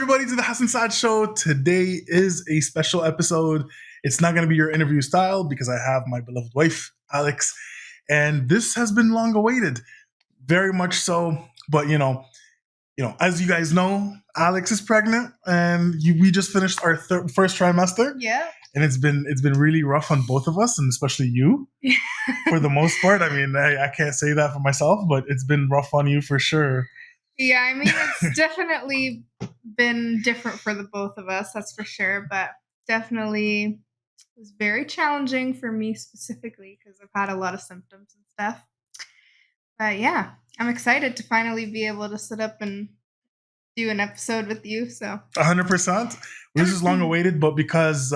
everybody, to the Hassan Saad Show. Today is a special episode. It's not going to be your interview style because I have my beloved wife, Alex, and this has been long awaited, very much so. But as you guys know, Alex is pregnant, and we just finished our first trimester. Yeah, and it's been really rough on both of us, and especially you, for the most part. I mean, I can't say that for myself, but it's been rough on you for sure. Yeah, I mean, it's definitely been different for the both of us, that's for sure. But definitely was very challenging for me specifically because I've had a lot of symptoms and stuff. But yeah, I'm excited to finally be able to sit up and do an episode with you. So 100%. This is long awaited, but because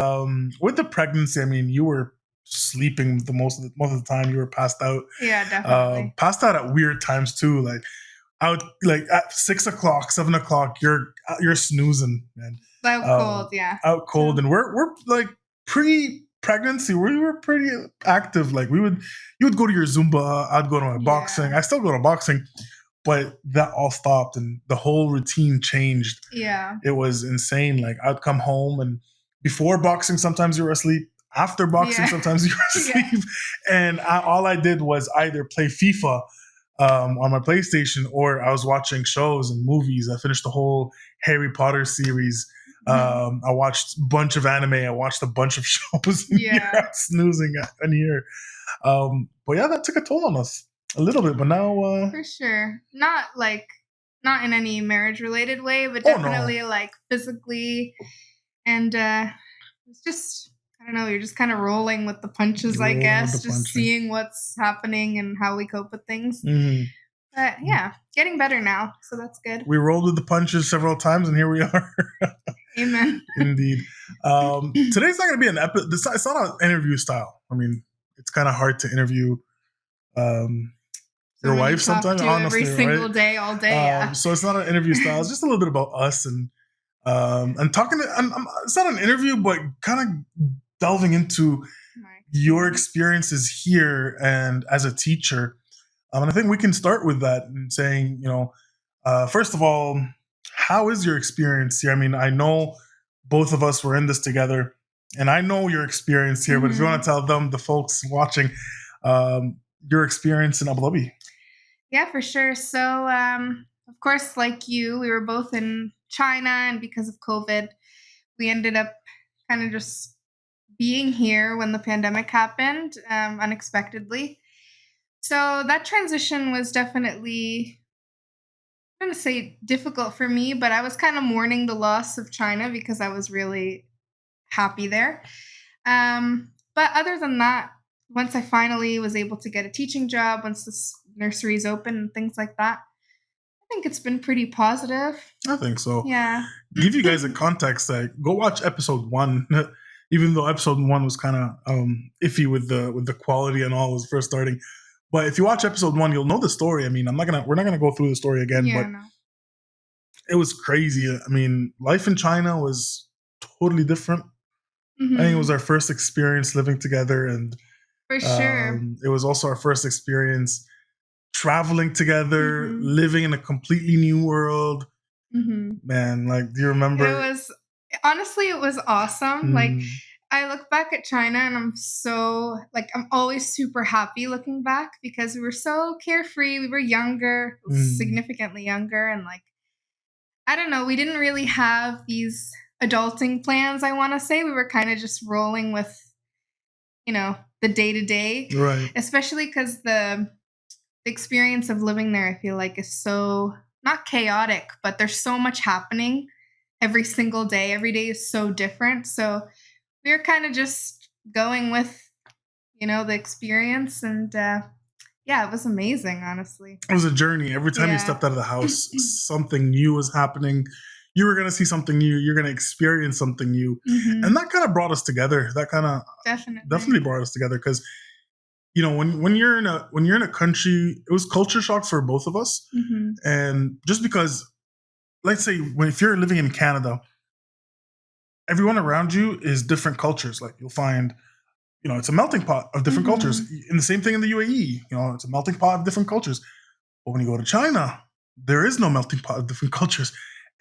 with the pregnancy, I mean, you were sleeping most of the time. You were passed out. Yeah, definitely. Passed out at weird times too, like at 6 o'clock, 7 o'clock, you're snoozing, man. Out cold, yeah. Out cold, and we're like pre-pregnancy, we were pretty active. Like you would go to your Zumba, I'd go to my boxing. I still go to boxing, but that all stopped, and the whole routine changed. Yeah, it was insane. Like I'd come home, and before boxing, sometimes you were asleep. After boxing, sometimes you were asleep, and all I did was either play FIFA on my PlayStation, or I was watching shows and movies. I finished the whole Harry Potter series. I watched a bunch of anime. I watched a bunch of shows. Yeah, snoozing in here. But yeah, that took a toll on us a little bit. But now, for sure, not in any marriage related way, but definitely like physically, and it's just. I don't know, you're just kind of rolling with the punches, I guess, just seeing what's happening and how we cope with things. Mm-hmm. But yeah, getting better now, so that's good. We rolled with the punches several times, and here we are. Amen. Indeed. Today's not going to be an episode. It's not an interview style. I mean, it's kind of hard to interview your wife sometimes, honestly, every single day, all day. Yeah. So it's not an interview style. It's just a little bit about us and talking. It's not an interview, but kind of delving into your experiences here and as a teacher. And I think we can start with that and saying, first of all, how is your experience here? I mean, I know both of us were in this together, and I know your experience here, but if you want to tell them, the folks watching, your experience in Abu Dhabi. Yeah, for sure. So, of course, like you, we were both in China, and because of COVID, we ended up kind of just being here when the pandemic happened unexpectedly. So that transition was definitely, I'm going to say difficult for me, but I was kind of mourning the loss of China because I was really happy there. But other than that, once I finally was able to get a teaching job, once the nursery's open and things like that, I think it's been pretty positive. I think so. Yeah. Give you guys a context. Go watch episode 1. Even though episode 1 was kind of iffy with the quality and all, it was first starting. But if you watch episode 1, you'll know the story. I mean, we're not gonna go through the story again, but it was crazy. I mean, life in China was totally different. Mm-hmm. I think it was our first experience living together, and for sure, it was also our first experience traveling together, living in a completely new world. Man, like, do you remember? It was awesome. Like, I look back at China and I'm so, like, I'm always super happy looking back because we were so carefree. We were younger, significantly younger. And like, I don't know, we didn't really have these adulting plans, I want to say. We were kind of just rolling with, the day-to-day. Right. Especially because the experience of living there, I feel like, is so, not chaotic, but there's so much happening every single day. Every day is so different. So we were kind of just going with, the experience. And it was amazing, honestly. It was a journey. Every time you stepped out of the house, something new was happening. You were going to see something new. You're going to experience something new. And that kind of brought us together. That kind of definitely brought us together because, when you're in a country, it was culture shock for both of us. And just because, let's say, if you're living in Canada, everyone around you is different cultures. Like, you'll find, it's a melting pot of different cultures. And the same thing in the UAE, it's a melting pot of different cultures. But when you go to China, there is no melting pot of different cultures.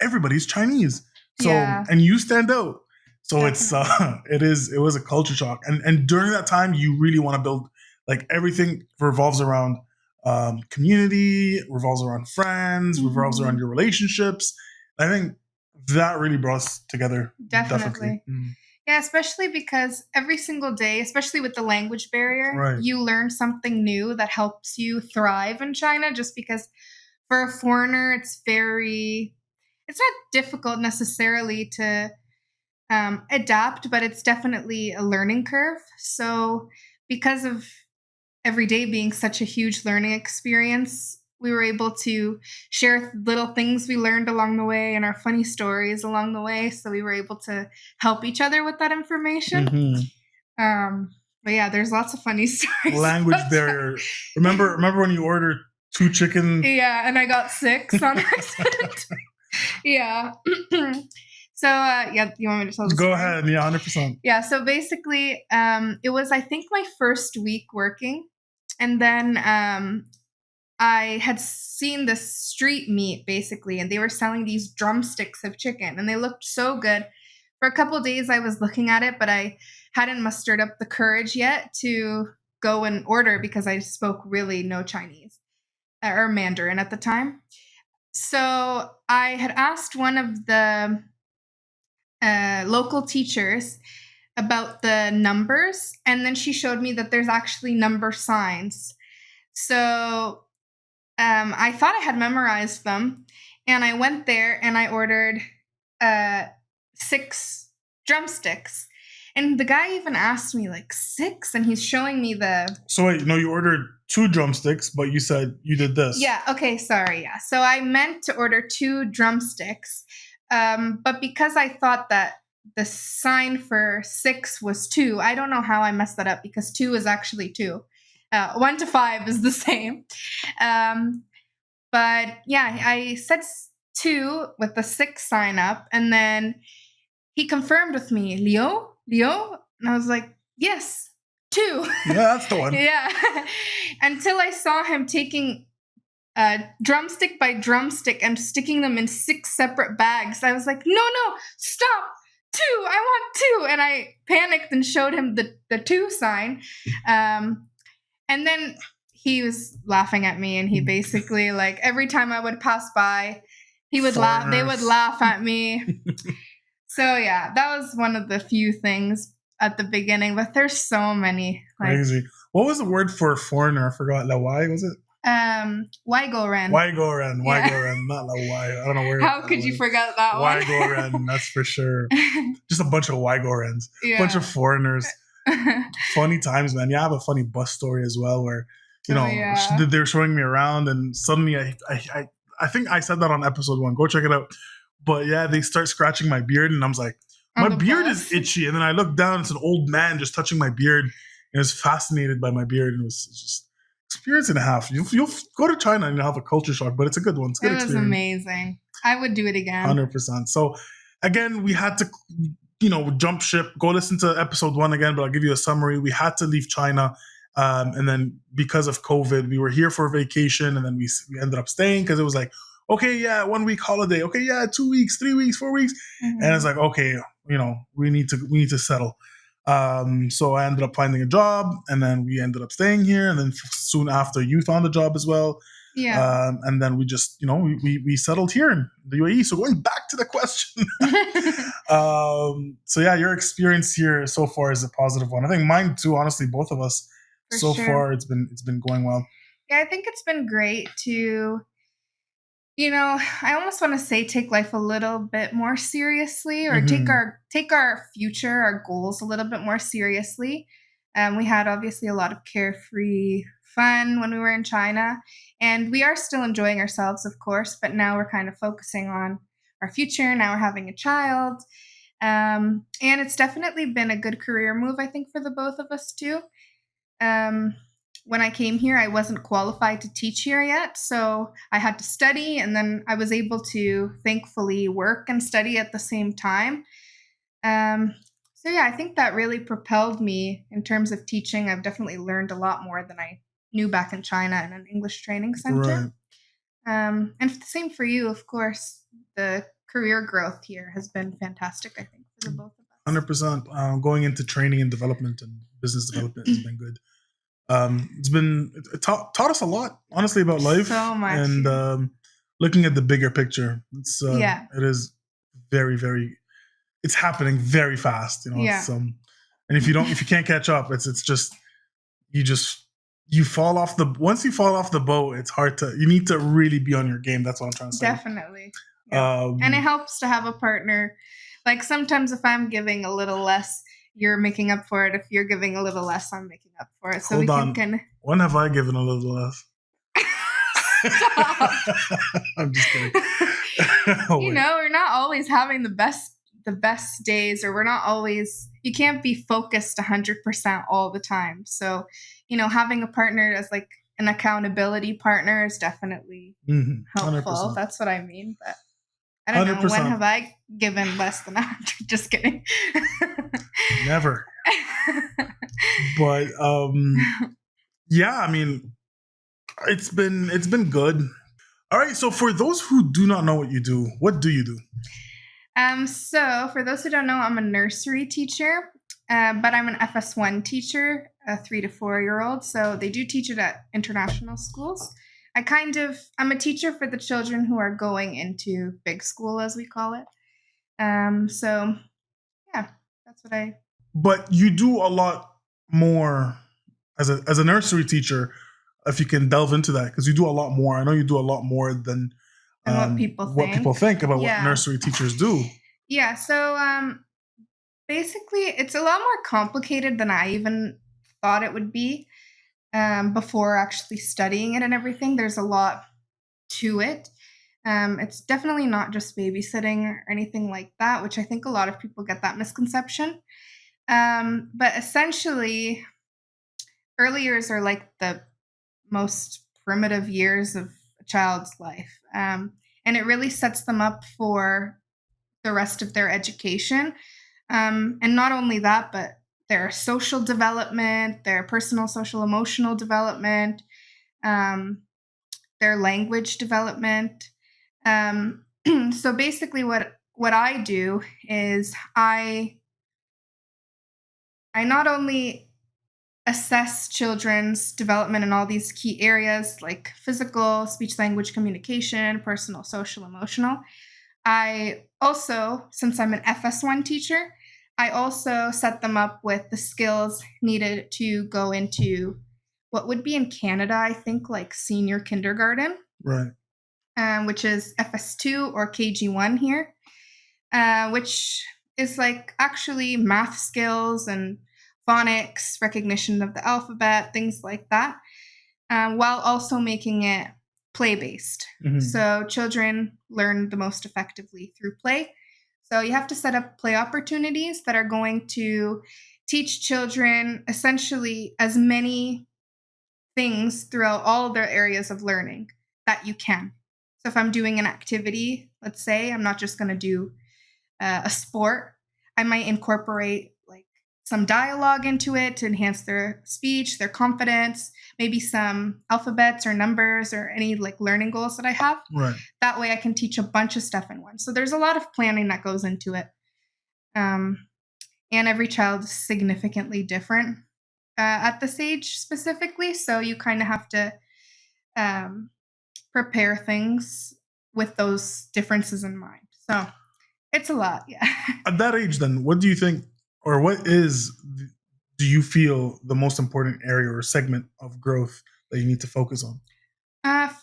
Everybody's Chinese. So, and you stand out. So it was a culture shock. And during that time, you really want to build, like, everything revolves around community, revolves around friends, revolves around your relationships. I think that really brought us together. Definitely. Yeah, especially because every single day, especially with the language barrier, you learn something new that helps you thrive in China, just because for a foreigner, it's not difficult necessarily to adapt, but it's definitely a learning curve. So because of every day being such a huge learning experience, we were able to share little things we learned along the way and our funny stories along the way. So we were able to help each other with that information. But yeah, there's lots of funny stories. Language barrier. Remember when you ordered 2 chicken? Yeah, and I got 6 on accident. Yeah. So, you want me to tell the story? Go ahead. Yeah, 100%. Yeah, so basically, it was, I think, my first week working. And then I had seen this street meat, basically, and they were selling these drumsticks of chicken, and they looked so good. For a couple of days, I was looking at it, but I hadn't mustered up the courage yet to go and order because I spoke really no Chinese or Mandarin at the time. So I had asked one of the local teachers about the numbers, and then she showed me that there's actually number signs. So I thought I had memorized them, and I went there and I ordered 6 drumsticks. And the guy even asked me, like, 6, and he's showing me the... So wait, no, you ordered 2 drumsticks, but you said you did this. Yeah, okay, sorry, yeah. So I meant to order 2 drumsticks, but because I thought that the sign for 6 was 2, I don't know how I messed that up, because 2 is actually 2. 1 to 5 is the same. But yeah, I said 2 with the 6 sign up, and then he confirmed with me, Leo? And I was like, yes, 2. Yeah, that's the one. Yeah. Until I saw him taking drumstick by drumstick and sticking them in 6 separate bags. I was like, no, stop. 2, I want 2. And I panicked and showed him the 2 sign. And then he was laughing at me, and he basically, like, every time I would pass by, he would laugh. They would laugh at me. So yeah, that was one of the few things at the beginning, but there's so many. Crazy. What was the word for foreigner? I forgot. La why was it? Waigoran. Waigoran, not La why. I don't know where. How could you forget that one? Waigoran, that's for sure. Just a bunch of Waigorans. Yeah. A bunch of foreigners. Funny times, man. Yeah, I have a funny bus story as well where, they were showing me around, and suddenly I think I said that on episode 1. Go check it out. But yeah, they start scratching my beard, and I was like, my beard is itchy. And then I look down, it's an old man just touching my beard, and I was fascinated by my beard, and it was just experience and a half. You'll go to China and you'll have a culture shock, but it's a good one. It's a good experience. It was amazing. I would do it again. 100%. So again, we had to, jump ship, go listen to episode 1 again, but I'll give you a summary. We had to leave China. And then because of COVID, we were here for a vacation, and then we ended up staying because it was like, okay, yeah, 1 week holiday. Okay, yeah, 2 weeks, 3 weeks, 4 weeks. Mm-hmm. And it's like, okay, we need to settle. So I ended up finding a job, and then we ended up staying here. And then soon after, you found a job as well. Yeah. And then we just, we settled here in the UAE. So going back to the question. So yeah, your experience here so far is a positive one. I think mine too, honestly, both of us. For sure. Far, it's been going well. Yeah, I think it's been great to, I almost want to say take life a little bit more seriously, or take our future, our goals a little bit more seriously. We had obviously a lot of carefree fun when we were in China, and we are still enjoying ourselves, of course, but now we're kind of focusing on our future. Now we're having a child. And it's definitely been a good career move, I think, for the both of us too. When I came here, I wasn't qualified to teach here yet, so I had to study, and then I was able to thankfully work and study at the same time. So yeah, I think that really propelled me in terms of teaching. I've definitely learned a lot more than I knew back in China in an English training center. Right. And the same for you, of course. The career growth here has been fantastic, I think, for the both of us. 100%. Going into training and development and business development has been good. It taught us a lot, honestly, about life. So much. And looking at the bigger picture. It is very, very, it's happening very fast. Yeah. And if you can't catch up, it's just, you fall off once you fall off the boat, it's hard you need to really be on your game. That's what I'm trying to say. Definitely. Yeah. And it helps to have a partner. Like sometimes if I'm giving a little less, you're making up for it. If you're giving a little less, I'm making up for it. So Hold on. When have I given a little less? Stop. I'm just kidding. We're not always having the best days, or you can't be focused 100% all the time. So, having a partner as like an accountability partner is definitely helpful. 100%. That's what I mean. But I don't 100%. Know. When have I given less than 100? Just kidding. Never. But yeah, I mean, it's been good. All right. So for those who do not know what you do, what do you do? So for those who don't know, I'm a nursery teacher, but I'm an FS1 teacher, a 3 to 4 year old. So they do teach it at international schools. I'm a teacher for the children who are going into big school, as we call it. So yeah, that's what I. But you do a lot more as a nursery teacher, if you can delve into that, because you do a lot more. I know you do a lot more than what people think about what nursery teachers do. Yeah. So basically, it's a lot more complicated than I even thought it would be before actually studying it and everything. There's a lot to it. It's definitely not just babysitting or anything like that, which I think a lot of people get that misconception. But essentially, early years are like the most primitive years of a child's life. And it really sets them up for the rest of their education. And not only that, but their social development, their personal, social, emotional development, their language development. So basically what I do is I not only assess children's development in all these key areas like physical, speech, language, communication, personal, social, emotional. I also, since I'm an FS1 teacher, I also set them up with the skills needed to go into what would be in Canada, I think, like senior kindergarten. Right. Which is FS2 or KG1 here, which is like actually math skills and phonics, recognition of the alphabet, things like that, while also making it play-based. Mm-hmm. So children learn the most effectively through play. So you have to set up play opportunities that are going to teach children essentially as many things throughout all of their areas of learning that you can. So if I'm doing an activity, let's say, I'm not just going to do a sport. I might incorporate like some dialogue into it to enhance their speech, their confidence, maybe some alphabets or numbers or any like learning goals that I have. Right. That way I can teach a bunch of stuff in one. So there's a lot of planning that goes into it. And every child is significantly different at this age specifically. So you kind of have to prepare things with those differences in mind. So it's a lot, yeah. At that age, then, what do you think, or do you feel the most important area or segment of growth that you need to focus on?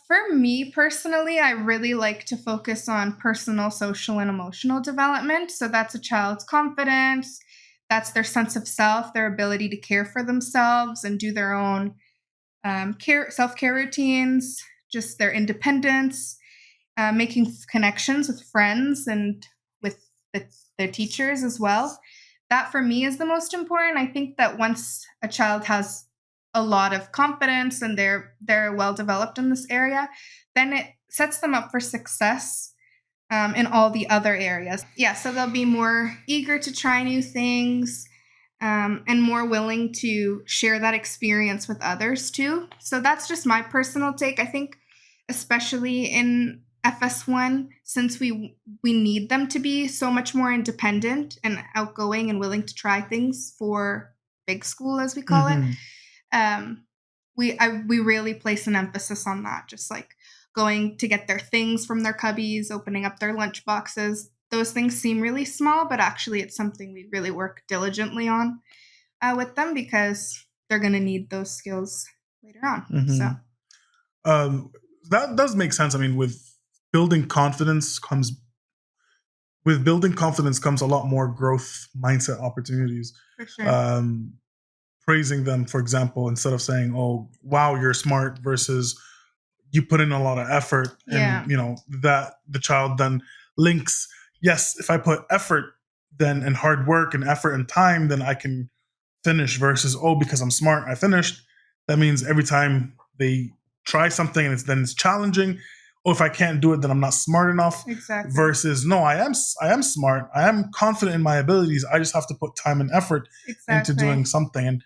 For me personally, I really like to focus on personal, social, and emotional development. So that's a child's confidence, that's their sense of self, their ability to care for themselves and do their own self-care routines, just their independence, making connections with friends and with their teachers as well. That for me is the most important. I think that once a child has a lot of confidence and they're well developed in this area, then it sets them up for success in all the other areas. Yeah, so they'll be more eager to try new things and more willing to share that experience with others too. So that's just my personal take. I think especially in FS1, since we need them to be so much more independent and outgoing and willing to try things for big school, as we call it. We really place an emphasis on that, just like going to get their things from their cubbies, opening up their lunch boxes. Those things seem really small, but actually it's something we really work diligently on with them, because they're going to need those skills later on. So that does make sense. I mean, with building confidence comes a lot more growth mindset opportunities. For sure. Praising them, for example, instead of saying, "Oh, wow, you're smart," versus you put in a lot of effort, and that the child then links. Yes, if I put effort, then and hard work and effort and time, then I can finish. Versus, oh, because I'm smart, I finished. That means every time they try something and it's challenging. Oh, if I can't do it, then I'm not smart enough. Exactly. Versus, no, I am smart. I am confident in my abilities. I just have to put time and effort into doing something. And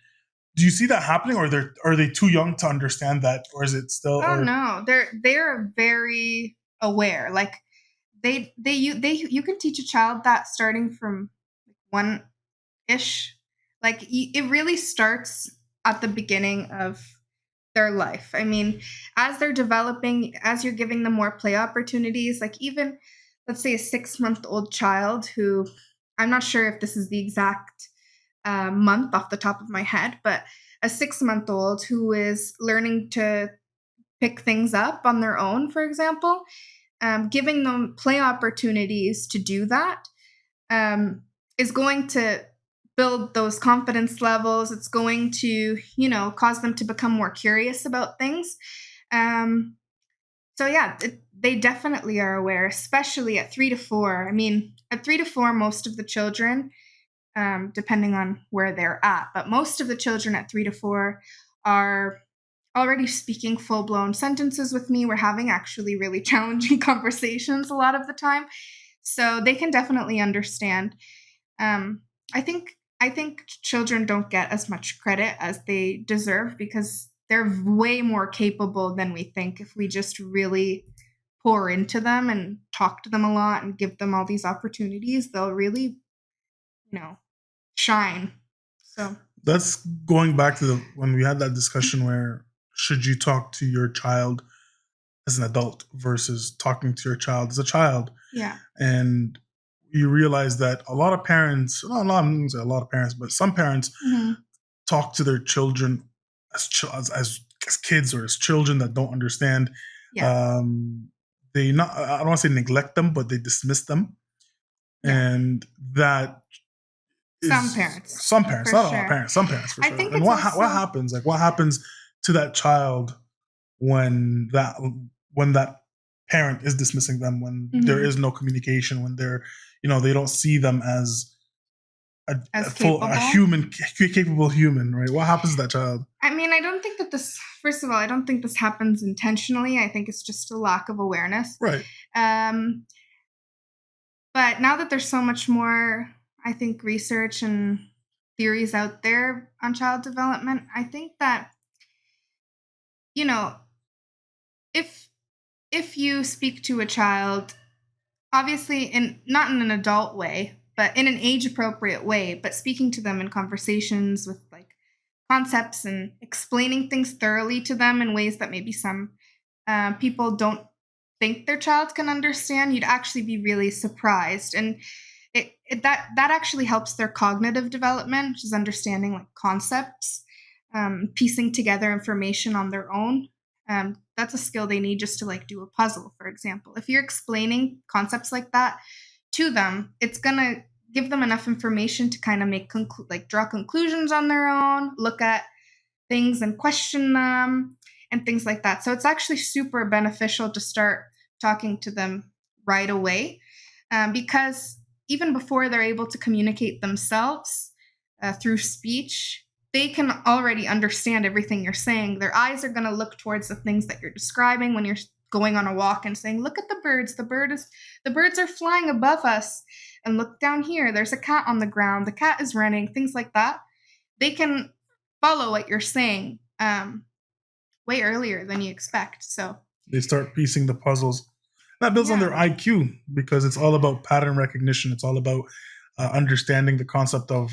do you see that happening, or are they too young to understand that, or is it still? Oh no, they're very aware. Like you can teach a child that starting from 1-ish. Like it really starts at the beginning of their life. I mean, as they're developing, as you're giving them more play opportunities, like even let's say a 6-month-old child who, I'm not sure if this is the exact month off the top of my head, but a 6-month-old who is learning to pick things up on their own, for example, giving them play opportunities to do that is going to build those confidence levels. It's going to, cause them to become more curious about things. So yeah, they definitely are aware, especially at 3 to 4. I mean, at 3 to 4, most of the children, depending on where they're at, but most of the children at 3 to 4 are already speaking full-blown sentences with me. We're having actually really challenging conversations a lot of the time. So they can definitely understand. I think children don't get as much credit as they deserve, because they're way more capable than we think if we just really pour into them and talk to them a lot and give them all these opportunities. They'll really, shine. So that's going back to when we had that discussion where should you talk to your child as an adult versus talking to your child as a child? Yeah. And you realize that a lot of parents, I'm not going to say a lot of parents, but some parents talk to their children as kids or as children that don't understand. Yeah. I don't want to say neglect them, but they dismiss them. Yeah. And that some parents, not sure. All parents, some parents for I sure. think and what happens? Like, what happens to that child when that parent is dismissing them, when there is no communication, when they're, they don't see them as a capable human, right? What happens to that child? I mean, I don't think that first of all, I don't think this happens intentionally. I think it's just a lack of awareness. Right. But now that there's so much more, I think, research and theories out there on child development, I think that, if you speak to a child, obviously not in an adult way, but in an age-appropriate way, but speaking to them in conversations with like concepts and explaining things thoroughly to them in ways that maybe some people don't think their child can understand, you'd actually be really surprised. And that actually helps their cognitive development, which is understanding like concepts, piecing together information on their own. That's a skill they need just to like do a puzzle, for example. If you're explaining concepts like that to them, it's gonna give them enough information to kind of make draw conclusions on their own, look at things and question them and things like that. So it's actually super beneficial to start talking to them right away, because even before they're able to communicate themselves through speech, they can already understand everything you're saying. Their eyes are going to look towards the things that you're describing when you're going on a walk and saying, look at the birds. The birds are flying above us. And look down here. There's a cat on the ground. The cat is running, things like that. They can follow what you're saying way earlier than you expect. So they start piecing the puzzles. That builds on their IQ, because it's all about pattern recognition. It's all about understanding the concept of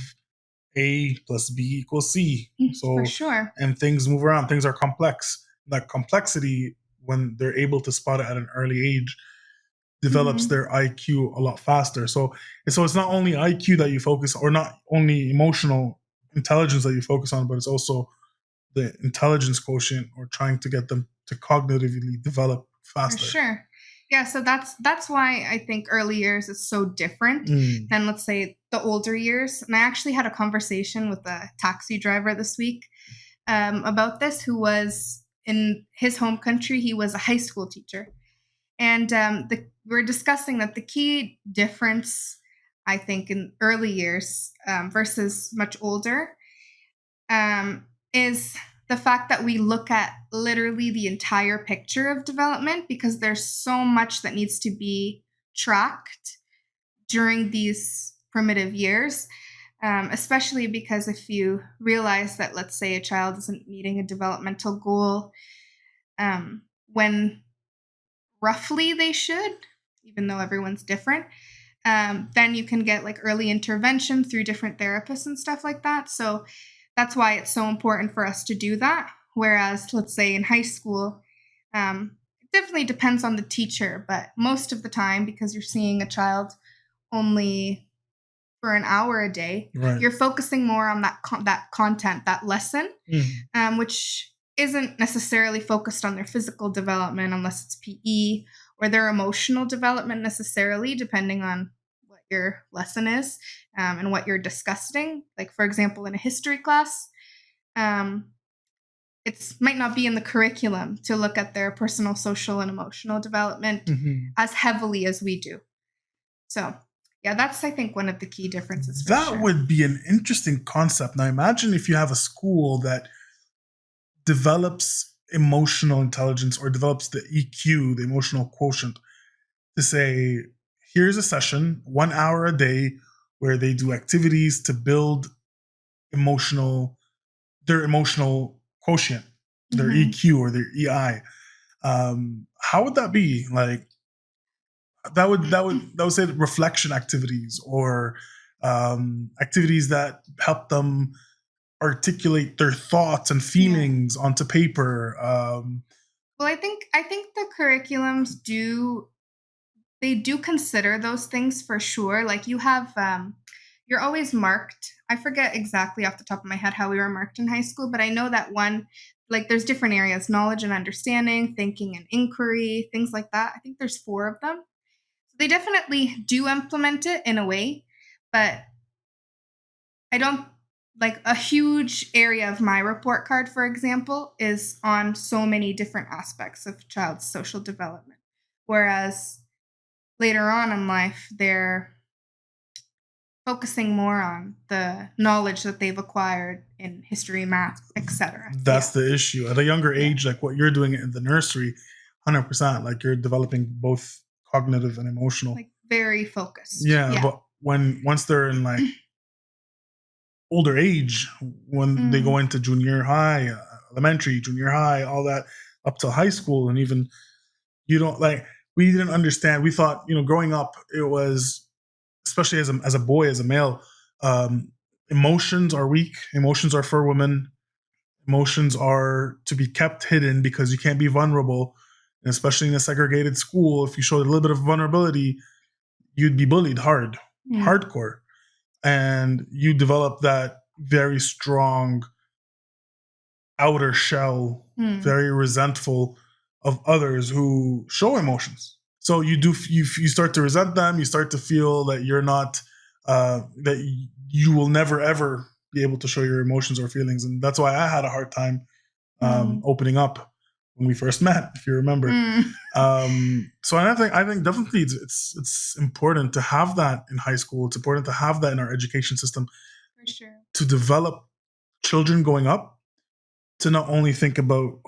A plus B equals C. So, for sure. And things move around. Things are complex. That complexity, when they're able to spot it at an early age, develops their IQ a lot faster. So it's not only IQ that you focus, or not only emotional intelligence that you focus on, but it's also the intelligence quotient, or trying to get them to cognitively develop faster. For sure. Yeah, so that's why I think early years is so different than, let's say, the older years. And I actually had a conversation with a taxi driver this week about this, who was in his home country. He was a high school teacher. And we're discussing that the key difference, I think, in early years versus much older is the fact that we look at literally the entire picture of development, because there's so much that needs to be tracked during these primitive years, especially because if you realize that, let's say, a child isn't meeting a developmental goal when roughly they should, even though everyone's different, then you can get like early intervention through different therapists and stuff like that. So that's why it's so important for us to do that. Whereas, let's say, in high school, it definitely depends on the teacher, but most of the time, because you're seeing a child only for an hour a day, you're focusing more on that content, that lesson, which isn't necessarily focused on their physical development, unless it's PE, or their emotional development necessarily, depending on what your lesson is and what you're discussing. Like, for example, in a history class, it might not be in the curriculum to look at their personal, social, and emotional development as heavily as we do. So, yeah, that's, I think, one of the key differences. That would be an interesting concept. Now, imagine if you have a school that develops emotional intelligence, or develops the EQ, the emotional quotient, to say, here's a session, 1 hour a day, where they do activities to build their emotional quotient, their EQ or their EI. How would that be? Like, that would say reflection activities, or activities that help them articulate their thoughts and feelings onto paper. Well, I think the curriculums do consider those things for sure. Like, you have you're always marked. I forget exactly off the top of my head how we were marked in high school, but I know that there's different areas: knowledge and understanding, thinking and inquiry, things like that. I think there's 4 of them. So they definitely do implement it in a way, but I don't, like, a huge area of my report card, for example, is on so many different aspects of child's social development. Whereas later on in life, they're focusing more on the knowledge that they've acquired in history, math, etc. That's the issue. At a younger age, like what you're doing in the nursery, 100%, like you're developing both cognitive and emotional. Like, very focused. Yeah. But once they're in like older age, when they go into junior high, elementary, junior high, all that, up to high school, and even, we didn't understand. We thought, growing up, it was, especially as a boy, as a male, emotions are weak. Emotions are for women. Emotions are to be kept hidden, because you can't be vulnerable. And especially in a segregated school, if you showed a little bit of vulnerability, you'd be bullied hardcore. And you develop that very strong outer shell, very resentful of others who show emotions. So you start to resent them. You start to feel that you're not, that you will never ever be able to show your emotions or feelings. And that's why I had a hard time opening up when we first met, if you remember. So I think definitely it's important to have that in high school. It's important to have that in our education system. For sure. To develop children going up to not only think about,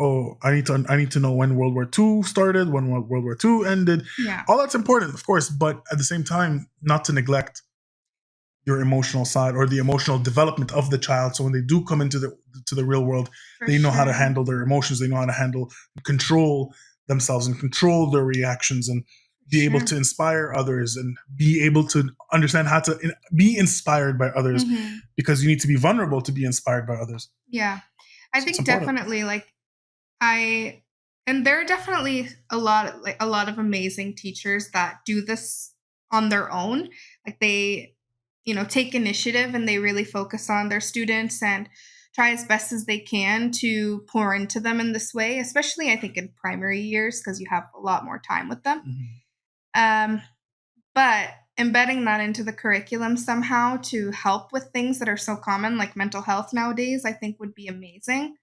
I need to know when World War II started, when World War II ended. Yeah. All that's important, of course, but at the same time, not to neglect your emotional side or the emotional development of the child. So when they do come into the real world, they know how to handle their emotions. They know how to control themselves and control their reactions. And be able to inspire others and be able to understand how to be inspired by others, because you need to be vulnerable to be inspired by others. Yeah. I think definitely and there are definitely a lot of amazing teachers that do this on their own. Like they, take initiative and they really focus on their students and try as best as they can to pour into them in this way, especially I think in primary years, because you have a lot more time with them. But embedding that into the curriculum somehow to help with things that are so common, like mental health nowadays, I think would be amazing.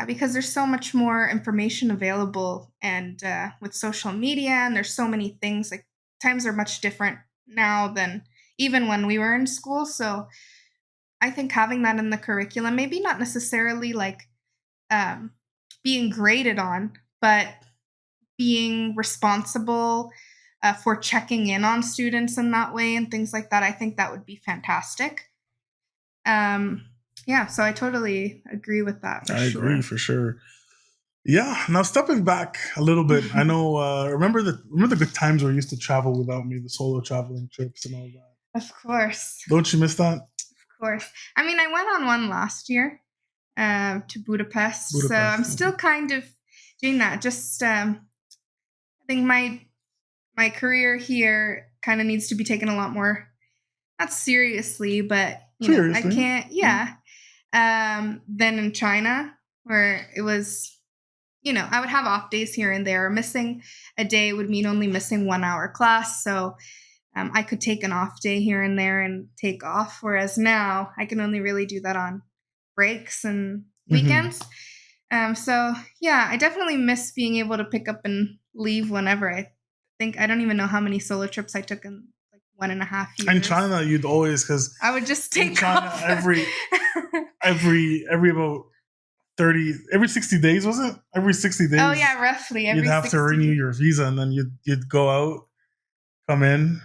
Because there's so much more information available, and with social media, and there's so many things, like times are much different now than even when we were in school. So I think having that in the curriculum, maybe not necessarily like being graded on, but being responsible for checking in on students in that way and things like that, I think that would be fantastic. So I totally agree with that. I agree for sure. Yeah. Now stepping back a little bit, I know. Remember the good times where you used to travel without me, the solo traveling trips and all that. Of course. Don't you miss that? Of course. I mean, I went on one last year to Budapest, so I'm still kind of doing that. Just I think my career here kind of needs to be taken a lot more, not seriously, but I can't. Than in China, where it was, I would have off days here and there. Missing a day would mean only missing 1 hour class. So I could take an off day here and there and take off. Whereas now I can only really do that on breaks and weekends. I definitely miss being able to pick up and leave whenever. I don't even know how many solo trips I took in like 1.5 years. In China, you'd always, because I would just take China off. every about 60 days, was it? Every 60 days. Oh yeah, roughly. You'd have to renew your visa, and then you'd go out, come in.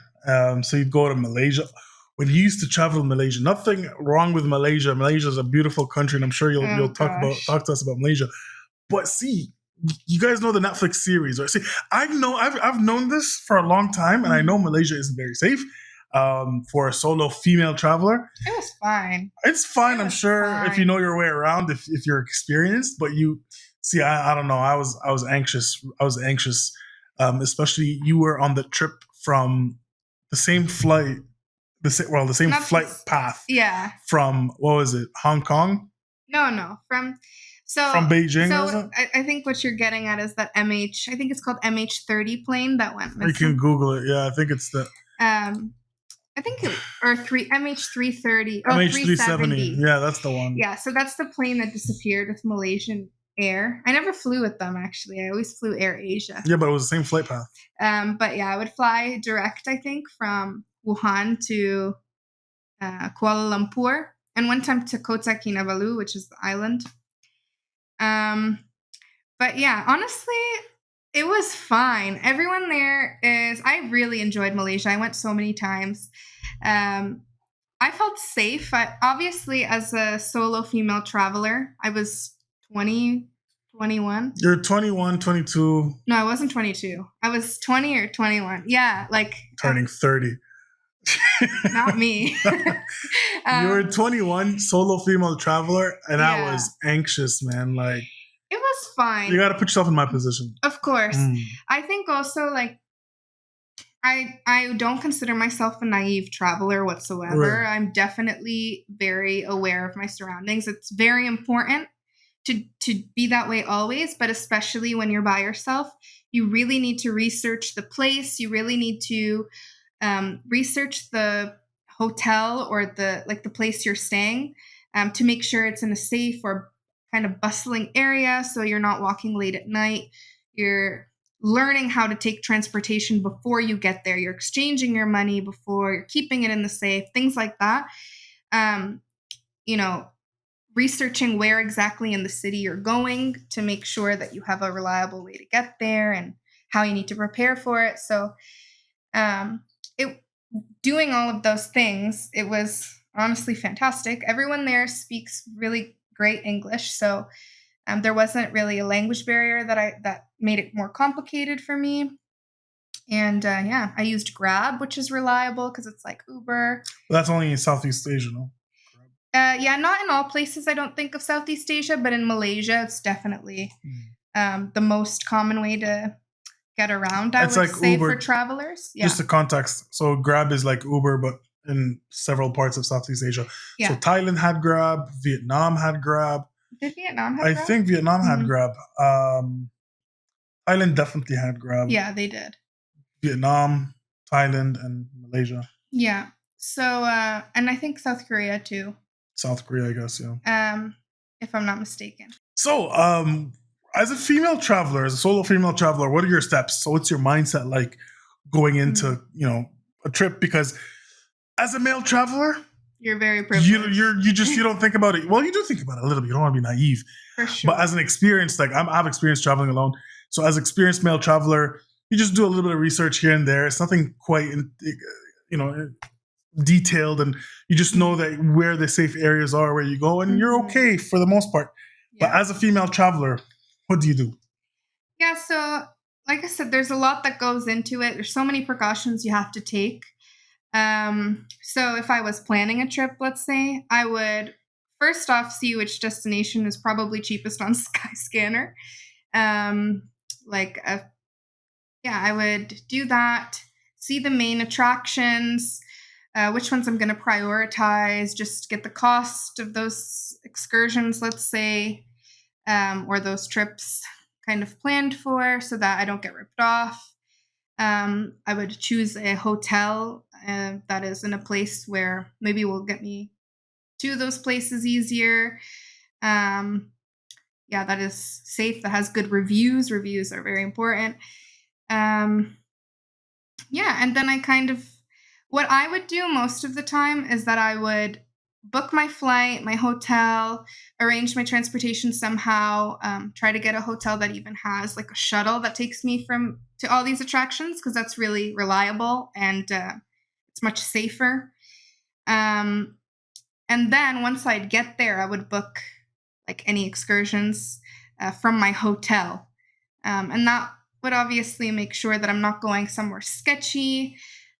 So you'd go to Malaysia. When you used to travel to Malaysia, nothing wrong with Malaysia. Malaysia is a beautiful country, and I'm sure you'll talk to us about Malaysia. But see, you guys know the Netflix series, right? See, I've known this for a long time, and I know Malaysia isn't very safe for a solo female traveler. It was fine. It's fine, I'm sure, if you know your way around, if you're experienced. But you see, I don't know. I was anxious. Especially you were on the trip from the same flight, the same flight path. Yeah. From, what was it, Hong Kong? No, from Beijing. So I think what you're getting at is that I think it's called MH30 plane that went missing. You can Google it. Yeah, I think it's the I think MH330 or MH370. Yeah, that's the one. Yeah, so that's the plane that disappeared with Malaysian Air. I never flew with them, actually. I always flew Air Asia. Yeah, but it was the same flight path. But yeah, I would fly direct, I think, from Wuhan to Kuala Lumpur, and one time to Kota Kinabalu, which is the island. But yeah, honestly, it was fine. Everyone there I really enjoyed Malaysia. I went so many times. I felt safe. Obviously, as a solo female traveler, I was 21. You're 21, 22. No, I wasn't 22. I was 20 or 21. Yeah, like turning 30. Not me. You were 21, solo female traveler, and I was anxious, man. Like, it was fine. You got to put yourself in my position. Of course. I think also, like, I don't consider myself a naive traveler whatsoever. Right. I'm definitely very aware of my surroundings. It's very important to be that way always, but especially when you're by yourself, you really need to research the place. You really need to research the hotel or the place you're staying to make sure it's in a safe or kind of bustling area, so you're not walking late at night. You're learning how to take transportation before you get there. You're exchanging your money before, you're keeping it in the safe, things like that. Researching where exactly in the city you're going to make sure that you have a reliable way to get there and how you need to prepare for it. So doing all of those things, it was honestly fantastic. Everyone there speaks really great English. So There wasn't really a language barrier that made it more complicated for me. And I used Grab, which is reliable because it's like Uber. But that's only in Southeast Asia, no? Not in all places, I don't think, of Southeast Asia, but in Malaysia, it's definitely the most common way to get around, I would say, Uber, for travelers. Yeah. Just the context. So Grab is like Uber, but in several parts of Southeast Asia. Yeah. So Thailand had Grab, Vietnam had Grab. Did Vietnam have Grab? I think Vietnam had Grab. Thailand definitely had Grab. Yeah, they did. Vietnam, Thailand, and Malaysia. Yeah. So, and I think South Korea too. South Korea, I guess, yeah. If I'm not mistaken. So, as a female traveler, as a solo female traveler, what are your steps? So what's your mindset like going into, a trip? Because as a male traveler, you're very privileged. You don't think about it. Well, you do think about it a little bit. You don't want to be naive. For sure. But as an experienced, like I've experienced traveling alone. So as experienced male traveler, you just do a little bit of research here and there. It's nothing quite, detailed, and you just know that where the safe areas are where you go, and you're okay for the most part. Yeah. But as a female traveler, what do you do? Yeah, so like I said, there's a lot that goes into it. There's so many precautions you have to take. So if I was planning a trip, let's say, I would first off see which destination is probably cheapest on Skyscanner. I would do that, see the main attractions, which ones I'm going to prioritize, just get the cost of those excursions, let's say, or those trips kind of planned for so that I don't get ripped off. I would choose a hotel that is in a place where maybe will get me to those places easier. That is safe, that has good reviews. Reviews are very important. And then what I would do most of the time is that I would book my flight, my hotel, arrange my transportation somehow, try to get a hotel that even has like a shuttle that takes me to all these attractions, because that's really reliable and it's much safer. And then once I'd get there, I would book like any excursions from my hotel. And that would obviously make sure that I'm not going somewhere sketchy.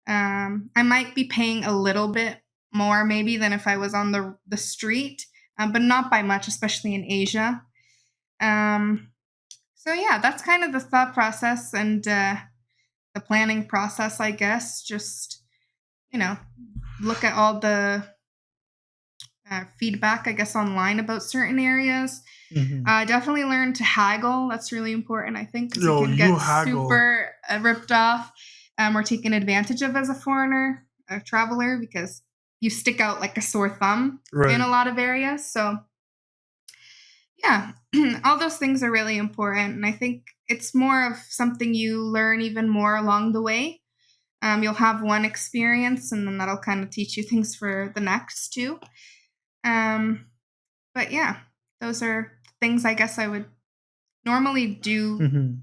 I might be paying a little bit more maybe than if I was on the street, but not by much, especially in Asia. That's kind of the thought process and the planning process, I guess. Just, look at all the feedback, I guess, online about certain areas. Definitely learn to haggle. That's really important, I think, because you can get super ripped off or taken advantage of as a foreigner, a traveler, because you stick out like a sore thumb in a lot of areas. So, all those things are really important. And I think it's more of something you learn even more along the way. You'll have one experience, and then that'll kind of teach you things for the next too. Those are things I guess I would normally do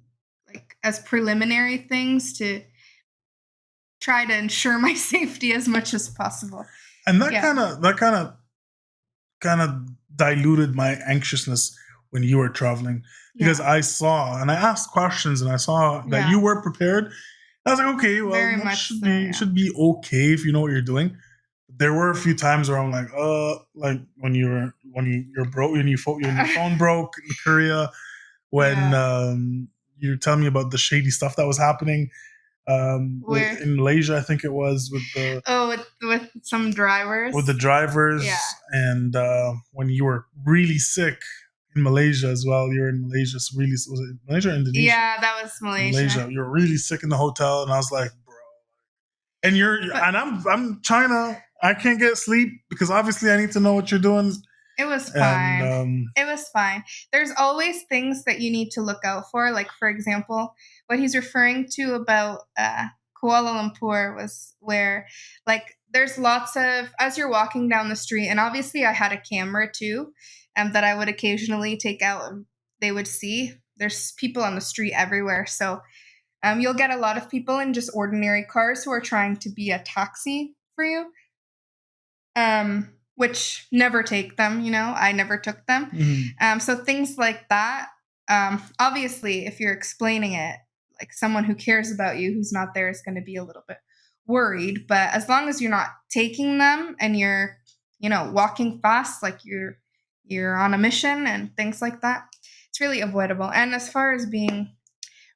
like as preliminary things to try to ensure my safety as much as possible. And that kind of diluted my anxiousness when you were traveling, because I saw and I asked questions and I saw that you were prepared. I was like, okay, well, that should be okay if you know what you're doing. There were a few times where I'm like, like when your phone broke in Korea, when you tell me about the shady stuff that was happening. In Malaysia, I think it was with some drivers. With the drivers, and when you were really sick in Malaysia as well. You were in Malaysia, so really, was it Malaysia or Indonesia? Yeah, that was Malaysia. You were really sick in the hotel, and I was like, bro. And I'm China. I can't get sleep because obviously I need to know what you're doing. It was fine. It was fine. There's always things that you need to look out for. Like, for example, what he's referring to about Kuala Lumpur was where, like, there's lots of, as you're walking down the street, and obviously I had a camera too, that I would occasionally take out and they would see. There's people on the street everywhere. So you'll get a lot of people in just ordinary cars who are trying to be a taxi for you. which never take them, I never took them. Mm-hmm. So things like that, obviously, if you're explaining it, like someone who cares about you, who's not there, is going to be a little bit worried. But as long as you're not taking them and you're, walking fast, like you're on a mission and things like that, it's really avoidable. And as far as being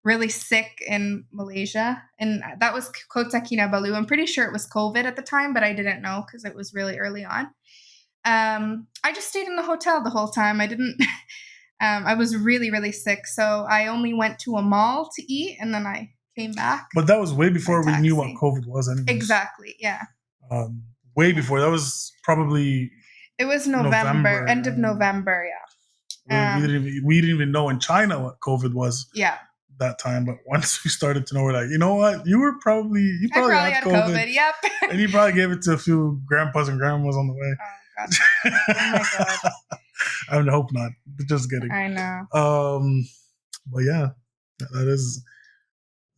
really sick in Malaysia, and that was Kota Kinabalu. I'm pretty sure it was COVID at the time, but I didn't know because it was really early on. I just stayed in the hotel the whole time. I didn't, I was really, really sick. So I only went to a mall to eat and then I came back. But that was way before we knew what COVID was anyways. Exactly, yeah. Way before. That was probably... It was November, end of November, yeah. We didn't even know in China what COVID was. Yeah. That time, but once we started to know, we're like, you know what? You probably had COVID. Yep. And you probably gave it to a few grandpas and grandmas on the way. Oh my God. I hope not. Just kidding. I know. But yeah, that is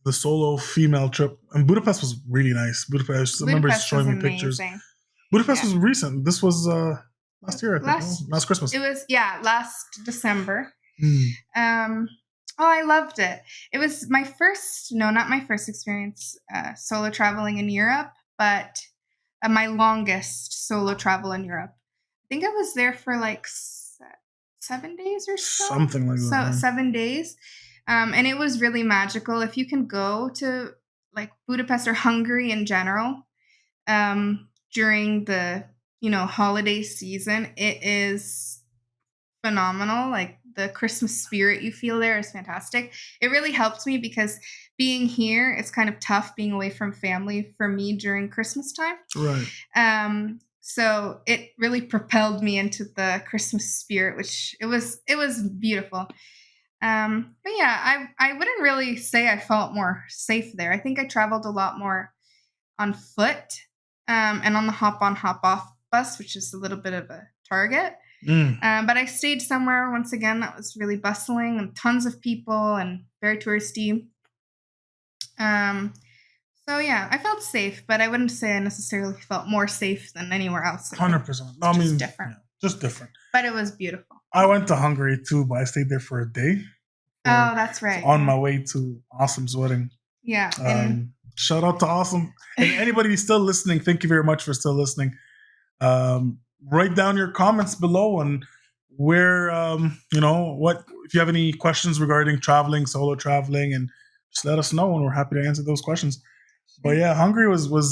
the solo female trip. And Budapest was really nice. Budapest, I remember showing me pictures. Budapest was recent. This was last year, I think. Last Christmas. It was, last December. Oh, I loved it. It was not my first experience solo traveling in Europe, but my longest solo travel in Europe. I think I was there for like 7 days or so. Something like that. So 7 days. And it was really magical. If you can go to like Budapest or Hungary in general during the, holiday season, it is phenomenal. Like the Christmas spirit you feel there is fantastic. It really helped me because being here, it's kind of tough being away from family for me during Christmas time. Right. So it really propelled me into the Christmas spirit, which it was beautiful. But yeah, I wouldn't really say I felt more safe there. I think I traveled a lot more on foot and on the hop-on, hop-off bus, which is a little bit of a target. But I stayed somewhere, once again, that was really bustling and tons of people and very touristy. So yeah, I felt safe, but I wouldn't say I necessarily felt more safe than anywhere else. 100%. Just different. Yeah, just different. But it was beautiful. I went to Hungary too, but I stayed there for a day. Oh, that's right. On my way to Awesome's wedding. Yeah. Shout out to Awesome. And anybody still listening, thank you very much for still listening. Write down your comments below on where, what, if you have any questions regarding traveling, solo traveling, and just let us know, and we're happy to answer those questions. But yeah, Hungary was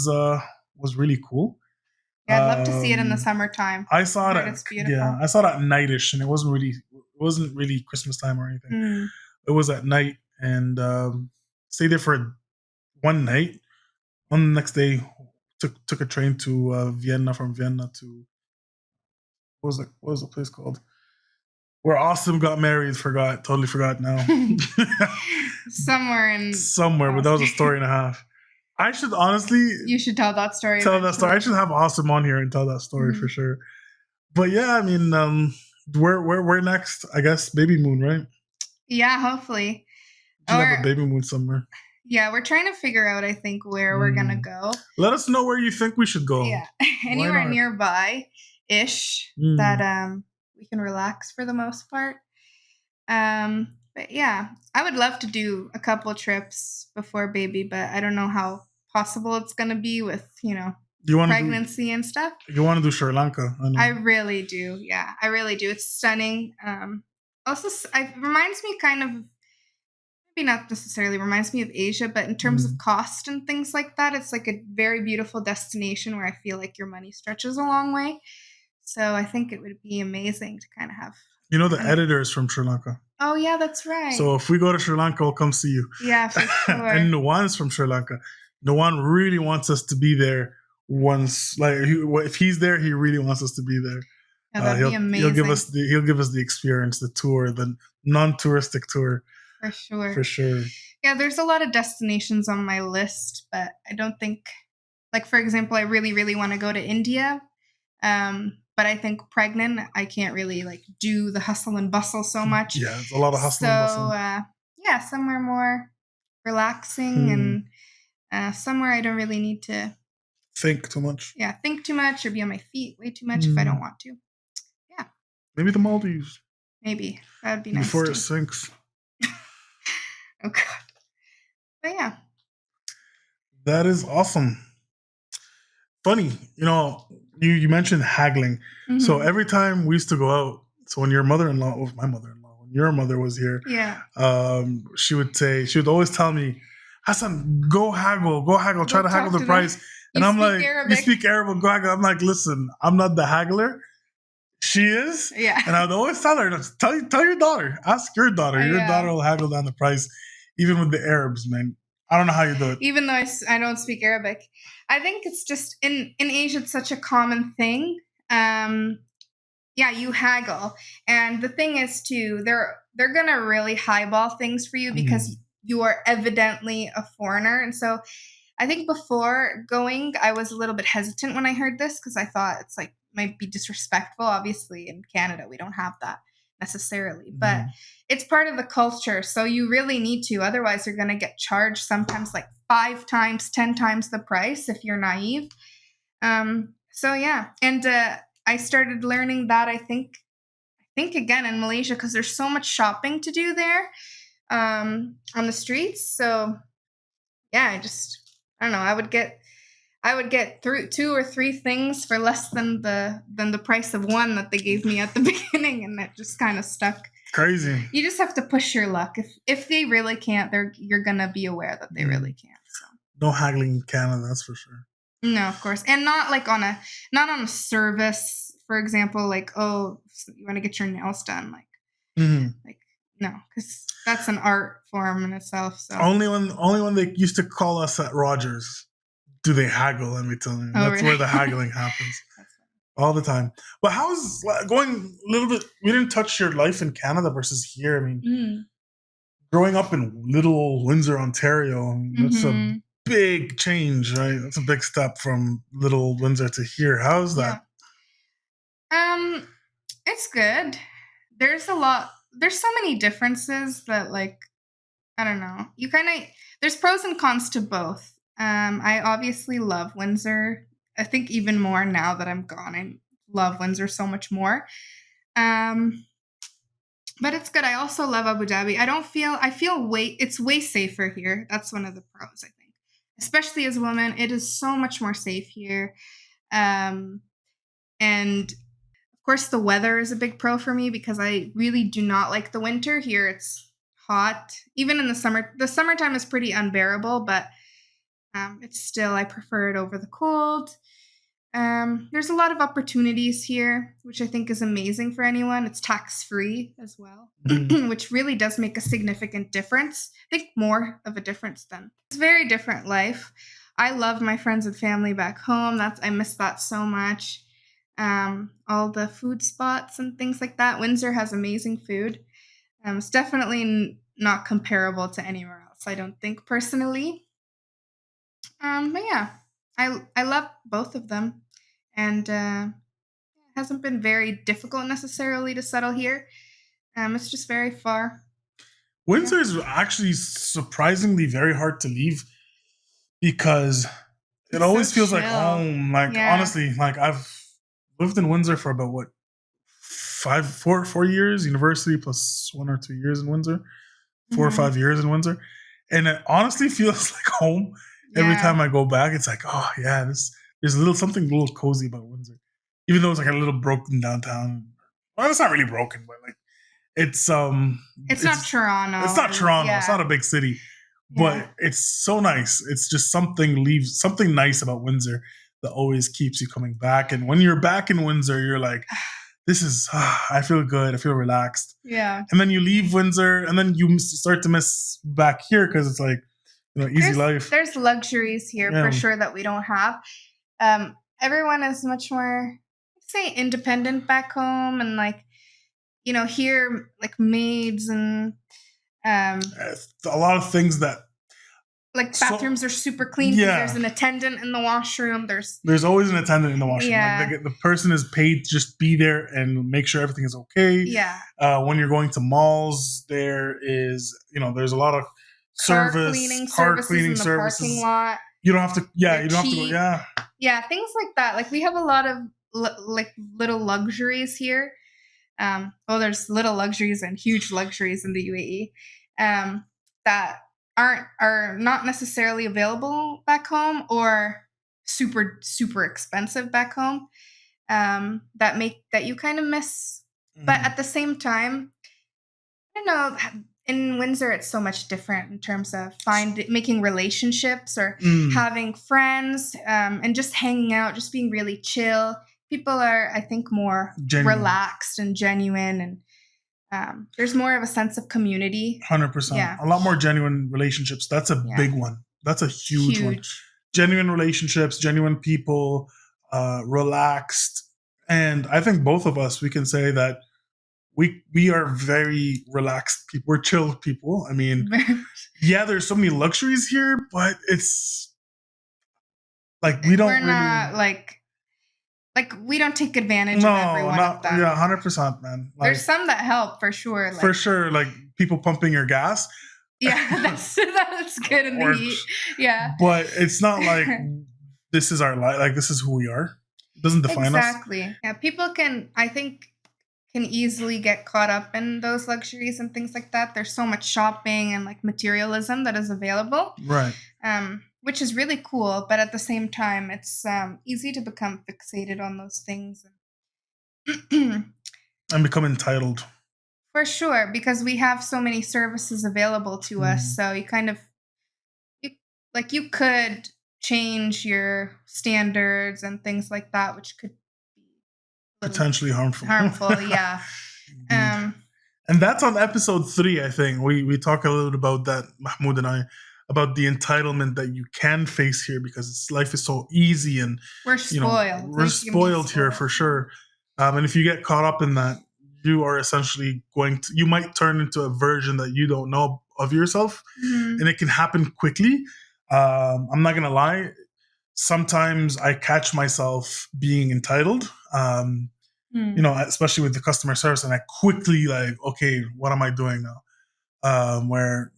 really cool. Yeah, I'd love to see it in the summertime. I saw it. It's beautiful. Yeah, I saw it at nightish, and it wasn't really Christmas time or anything. It was at night, and stayed there for one night. On the next day, took a train to Vienna. From Vienna to what was the place called? Where Awesome got married. Totally forgot now. Somewhere, but that was a story and a half. I should honestly... You should tell that story. I should have Awesome on here and tell that story for sure. But yeah, I mean, where next? I guess Baby Moon, right? Yeah, hopefully. You have a Baby Moon somewhere. Yeah, we're trying to figure out, I think, where we're going to go. Let us know where you think we should go. Yeah, anywhere nearby-ish that we can relax for the most part. But yeah, I would love to do a couple trips before baby, but I don't know how possible it's going to be with, pregnancy and stuff. You want to do Sri Lanka? I really do. Yeah, I really do. It's stunning. Also, it reminds me kind of, maybe not necessarily reminds me of Asia, but in terms of cost and things like that, it's like a very beautiful destination where I feel like your money stretches a long way. So I think it would be amazing to kind of have. The editor is from Sri Lanka. Oh, yeah, that's right. So if we go to Sri Lanka, we'll come see you. Yeah, for sure. And Nuwan is from Sri Lanka. Nuwan really wants us to be there once. Like, if he's there, he really wants us to be there. Yeah, that'd be amazing. He'll give us the experience, the tour, the non-touristic tour. For sure. Yeah, there's a lot of destinations on my list, but I don't think, like, for example, I really, really want to go to India. But I think pregnant, I can't really do the hustle and bustle so much. Yeah, it's a lot of hustle and bustle. So, somewhere more relaxing and somewhere I don't really need to think too much. Yeah, think too much or be on my feet way too much if I don't want to. Yeah. Maybe the Maldives. Maybe. That would be nice before too. It sinks. Oh, God. But yeah. That is awesome. Funny, you mentioned haggling. Mm-hmm. So every time we used to go out, so when your mother-in-law was my mother-in-law, when your mother was here, she would always tell me, Hassan, go haggle, try to haggle the price. And I'm like, Arabic. You speak Arabic, go haggle. I'm like, listen, I'm not the haggler. She is. Yeah. And I'd always tell her, tell your daughter, ask your daughter. Your daughter will haggle down the price, even with the Arabs, man. I don't know how you do it. Even though I don't speak Arabic. I think it's just, in Asia, it's such a common thing. You haggle. And the thing is, too, they're going to really highball things for you because you are evidently a foreigner. And so I think before going, I was a little bit hesitant when I heard this because I thought it's like might be disrespectful. Obviously, in Canada, we don't have that necessarily, but it's part of the culture. So you really need to. Otherwise, you're going to get charged sometimes like 5 times, 10 times the price if you're naive. So yeah, and I started learning that I think again in Malaysia because there's so much shopping to do there on the streets. So yeah, I don't know. I would get through 2 or 3 things for less than the price of one that they gave me at the beginning, and that just kind of stuck. Crazy. You just have to push your luck. If they really can't, you're gonna be aware that they really can't. So no haggling in Canada, that's for sure. No, of course, and not on a service. For example, like, oh, you want to get your nails done, like no, because that's an art form in itself. So only when they used to call us at Rogers do they haggle. Let me tell you, that's really? Where the haggling happens all the time. But how's going a little bit? We didn't touch your life in Canada versus here. I mean, growing up in little Windsor, Ontario, that's a big change, right? That's a big step from little Windsor to here. How's that? Yeah. It's good. There's so many differences that, like, I don't know. There's pros and cons to both. I obviously love Windsor. I think even more now that I'm gone. I love Windsor so much more. But it's good. I also love Abu Dhabi. It's way safer here. That's one of the pros, I think. Especially as a woman, it is so much more safe here. And of course, the weather is a big pro for me because I really do not like the winter. Here it's hot. Even in the summer. The summertime is pretty unbearable, but it's still, I prefer it over the cold. There's a lot of opportunities here, which I think is amazing for anyone. It's tax-free as well, which really does make a significant difference. I think more of a difference than. It's a very different life. I love my friends and family back home. I miss that so much. All the food spots and things like that. Windsor has amazing food. It's definitely not comparable to anywhere else, I don't think, personally. But yeah, I love both of them. And it hasn't been very difficult necessarily to settle here. It's just very far. Windsor is actually surprisingly very hard to leave because it always feels like home. Like, honestly, like I've lived in Windsor for about 4 years, university plus 1 or 2 years in Windsor, 4 or 5 years in Windsor. And it honestly feels like home. Every time I go back, it's like, oh yeah, there's something a little cozy about Windsor. Even though it's like a little broken downtown. Well, it's not really broken, but like it's not Toronto. It's not Toronto. Yeah. It's not a big city. But it's so nice. It's just something nice about Windsor that always keeps you coming back. And when you're back in Windsor, you're like, I feel good. I feel relaxed. Yeah. And then you leave Windsor and then you start to miss back here because it's like, easy life. There's luxuries here for sure that we don't have. Everyone is much more, say, independent back home, and like, here, like maids and a lot of things that like bathrooms are super clean. Yeah, there's an attendant in the washroom. There's always an attendant in the washroom. Yeah. Like the person is paid to just be there and make sure everything is okay. Yeah. When you're going to malls, there is there's a lot of car cleaning services parking lot. You don't have to. Yeah, you don't have to go. Yeah. Yeah, things like that. Like we have a lot of like little luxuries here. There's little luxuries and huge luxuries in the UAE that are not necessarily available back home or super expensive back home. That you kind of miss. But at the same time, I don't know. In Windsor, it's so much different in terms of making relationships or having friends and just hanging out, just being really chill. People are, I think, more relaxed and genuine, and there's more of a sense of community. 100%. Yeah. A lot more genuine relationships. That's a big one. That's a huge one. Genuine relationships, genuine people, relaxed. And I think both of us, we can say that we are very relaxed people. We're chill people. I mean, yeah, there's so many luxuries here, but it's like we don't. We're not like we don't take advantage of every one of them. Yeah, 100%, man. Like, there's some that help for sure. Like, for sure, like people pumping your gas. Yeah, that's good in the heat. Yeah, but it's not like this is our life. Like this is who we are. It doesn't define us. Exactly. Yeah, people can easily get caught up in those luxuries and things like that. There's so much shopping and like materialism that is available. Right. Which is really cool, but at the same time, it's easy to become fixated on those things. And become entitled. For sure, because we have so many services available to us. So you kind of, you could change your standards and things like that, which could potentially harmful. Yeah. And that's on episode 3, I think. We talk a little bit about that, Mahmoud and I, about the entitlement that you can face here because life is so easy and we're spoiled. We're spoiled here for sure. And if you get caught up in that, you are essentially you might turn into a version that you don't know of yourself, and it can happen quickly. I'm not gonna lie. Sometimes I catch myself being entitled, especially with the customer service, and I quickly like, okay, what am I doing now? Where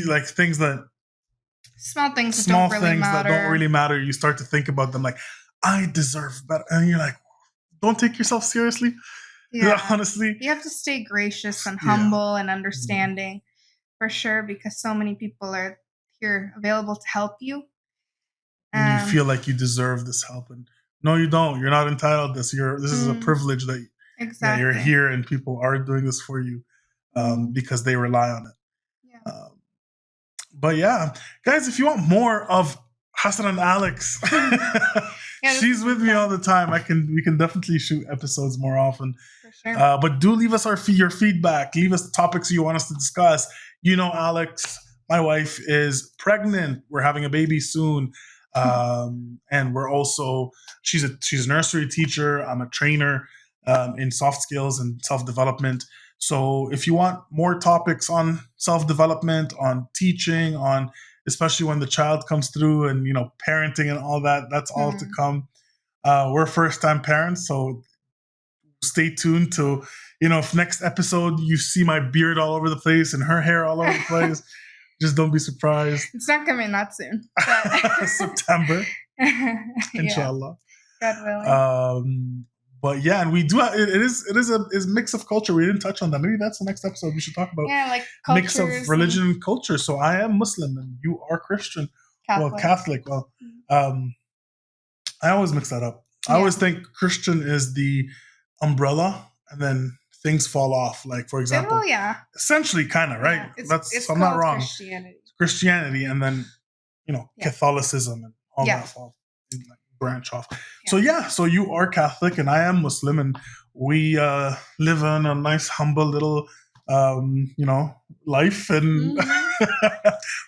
like things that small things that don't really matter. You start to think about them like, I deserve better, and you're like, don't take yourself seriously. Yeah, honestly, you have to stay gracious and humble and understanding for sure, because so many people are here available to help you. And you feel like you deserve this help, and no, you don't. You're not entitled to this. This is a privilege that you're here, and people are doing this for you because they rely on it. Yeah. But yeah, guys, if you want more of Hassan and Alex, she's with me all the time. We can definitely shoot episodes more often. For sure. But do leave us your feedback. Leave us the topics you want us to discuss. Alex, my wife, is pregnant. We're having a baby soon. And we're also she's a nursery teacher. I'm a trainer in soft skills and self-development. So if you want more topics on self-development, on teaching, on especially when the child comes through and parenting and all that, that's all to come. We're first-time parents, so stay tuned to if next episode you see my beard all over the place and her hair all over the place. Just don't be surprised. It's not coming that soon. September. Inshallah. God willing. But yeah, and we do it is a mix of culture. We didn't touch on that. Maybe that's the next episode we should talk about. Yeah, like mix of religion and culture. So I am Muslim and you are Christian. Catholic. Well, I always mix that up. Yeah. I always think Christian is the umbrella and then things fall off. Like, for example, essentially kind of, right? Yeah, it's I'm not wrong. Christianity, and then, Catholicism and all that fall, branch off. Yeah. So you are Catholic and I am Muslim, and we live in a nice, humble little, life, and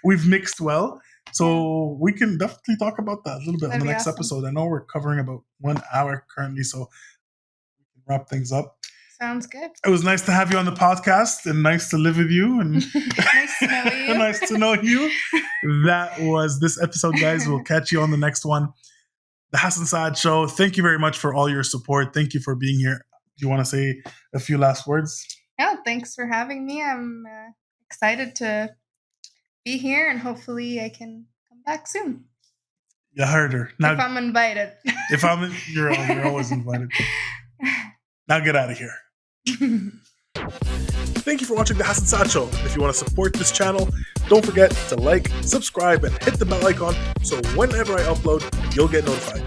we've mixed well. So we can definitely talk about that a little bit in the next episode. I know we're covering about 1 hour currently, so we can wrap things up. Sounds good. It was nice to have you on the podcast and nice to live with you and nice to know you. Nice to know you. That was this episode, guys. We'll catch you on the next one. The Hassan Saad Show. Thank you very much for all your support. Thank you for being here. Do you want to say a few last words? Yeah, thanks for having me. I'm excited to be here and hopefully I can come back soon. You heard her. Now, if I'm invited. You're always invited. Now get out of here. Thank you for watching the Hassan Saad Show. If you want to support this channel, don't forget to like, subscribe, and hit the bell icon so whenever I upload, you'll get notified.